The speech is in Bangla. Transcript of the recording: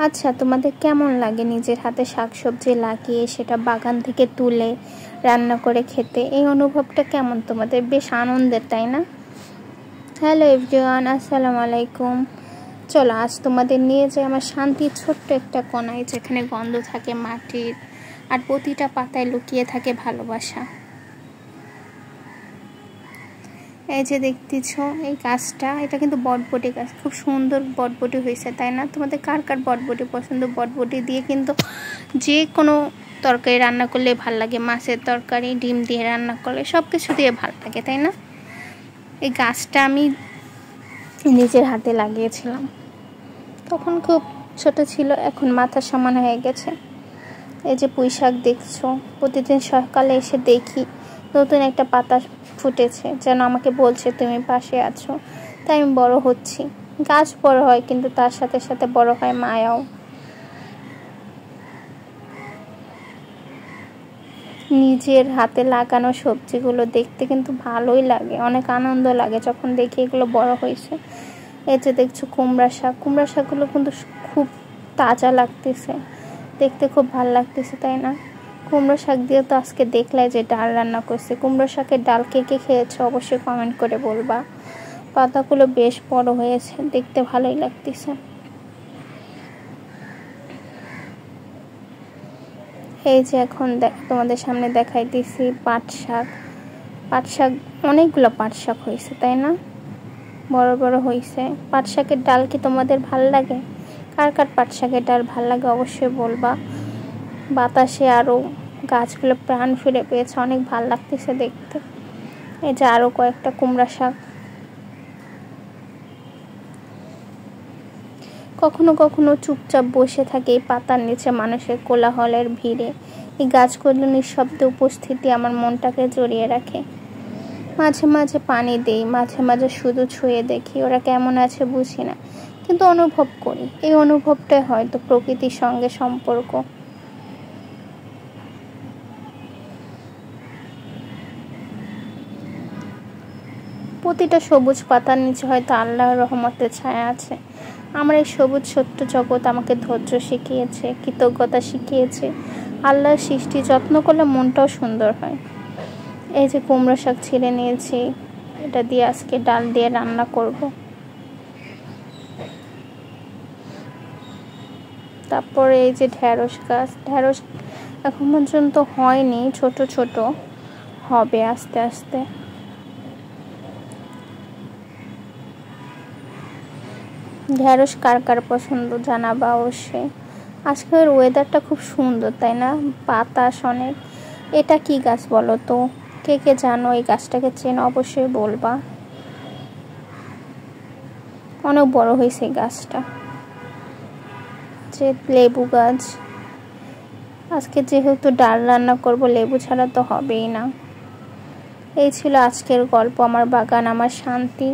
আচ্ছা, তোমাদের কেমন লাগে নিজের হাতে শাকসবজি লাগিয়ে সেটা বাগান থেকে তুলে রান্না করে খেতে? এই অনুভবটা কেমন তোমাদের? বেশ আনন্দের, তাই না? হ্যালো এভরিওয়ান, আসসালামু আলাইকুম। চলো আজ তোমাদের নিয়ে যাই আমার শান্তির ছোট্ট একটা কোণায়, যেখানে গন্ধ থাকে মাটির আর প্রতিটা পাতায় লুকিয়ে থাকে ভালোবাসা। এই যে দেখতেছ এই গাছটা, এটা কিন্তু বটবটি গাছ। খুব সুন্দর বটবটি হয়েছে, তাই না? তোমাদের কার কার বটবটি পছন্দ? বটবটি দিয়ে কিন্তু যে কোনো তরকারি রান্না করলে ভাল লাগে, মাছের তরকারি, ডিম দিয়ে রান্না করলে সব কিছু দিয়ে ভাল লাগে, তাই না? এই গাছটা আমি নিজের হাতে লাগিয়েছিলাম, তখন খুব ছোট ছিল, এখন মাথার সমান হয়ে গেছে। এই যে পুঁই শাক দেখছো, প্রতিদিন সকালে এসে দেখি নতুন একটা পাতা ফুটেছে, যেন আমাকে বলছে তুমি পাশে আছো। তাই আমি বড় হচ্ছি। গাছ বড় হয়, কিন্তু তার সাথে সাথে বড় হয় মায়াও। নিজের হাতে লাগানো সবজিগুলো দেখতে কিন্তু ভালোই লাগে, অনেক আনন্দ লাগে যখন দেখি এগুলো বড় হয়েছে। এই যে দেখছো কুমড়া শাক, কুমড়া শাকগুলো কিন্তু খুব তাজা লাগতেছে, দেখতে খুব ভালো লাগতেছে, তাই না? কুমড়ো শাক দিয়ে তো আজকে দেখলে যে ডাল রান্না করছে। কুমড়ো শাকের ডাল কে কে খেয়েছো অবশ্যই কমেন্ট করে বলবা। পাতাগুলো বেশ বড় হয়েছে, দেখতে ভালোই লাগতেছে। এই যে এখন তোমাদের সামনে দেখাইতেছি পাট শাক। পাট শাক অনেকগুলো পাট শাক হয়েছে, তাই না? বড় বড় হয়েছে। পাট শাকের ডাল কি তোমাদের ভাল লাগে? কার কার পাট শাকের ডাল ভাল লাগে অবশ্যই বলবা। বাতাসে আরও গাছগুলো প্রাণ ফিরে পেয়েছে, অনেক ভাল লাগতেছে দেখতে। এই যে আরও কয়েকটা কুমড়া শাক। কখনো কখনো চুপচাপ বসে থাকে এই পাতার নিচে মানুষের কোলাহলের ভিড়ে। এই গাছগুলো নিঃশব্দে উপস্থিতি আমার মনটাকে জড়িয়ে রাখে। মাঝে মাঝে পানি দেই, মাঝে মাঝে শুধু ছুঁয়ে দেখি ওরা কেমন আছে, বুঝি না, কিন্তু অনুভব করি। এই অনুভবটাই হয়তো প্রকৃতির সঙ্গে সম্পর্ক। প্রতিটা সবুজ পাতার নিচে হয়তো আল্লাহর রহমতের ছায়া আছে। আমার এই সবুজ ছোট্ট জগৎ আমাকে ধৈর্য শিখিয়েছে, কৃতজ্ঞতা শিখিয়েছে। আল্লাহর সৃষ্টি যত্ন করলে মনটাও সুন্দর হয়। এই যে কুমড়ো শাক ছিঁড়ে নিয়েছি, এটা দিয়ে আজকে ডাল দিয়ে রান্না করব। তারপরে এই যে ঢেঁড়স গাছ, ঢেঁড়স এখন পর্যন্ত হয়নি, ছোট ছোট হবে আস্তে আস্তে। ঢেঁড়স কার কার পছন্দ জানাবা অবশ্যই। আজকের ওয়েদারটা খুব সুন্দর, তাই না? বাতাস অনেক। এটা কি গাছ বলো তো? কে কে জানো এই গাছটাকে চেনো অবশ্যই বলবা। অনেক বড় হয়েছে এই গাছটা। যে লেবু গাছ, আজকে যেহেতু ডাল রান্না করব, লেবু ছাড়া তো হবেই না। এই ছিল আজকের গল্প, আমার বাগান আমার শান্তি।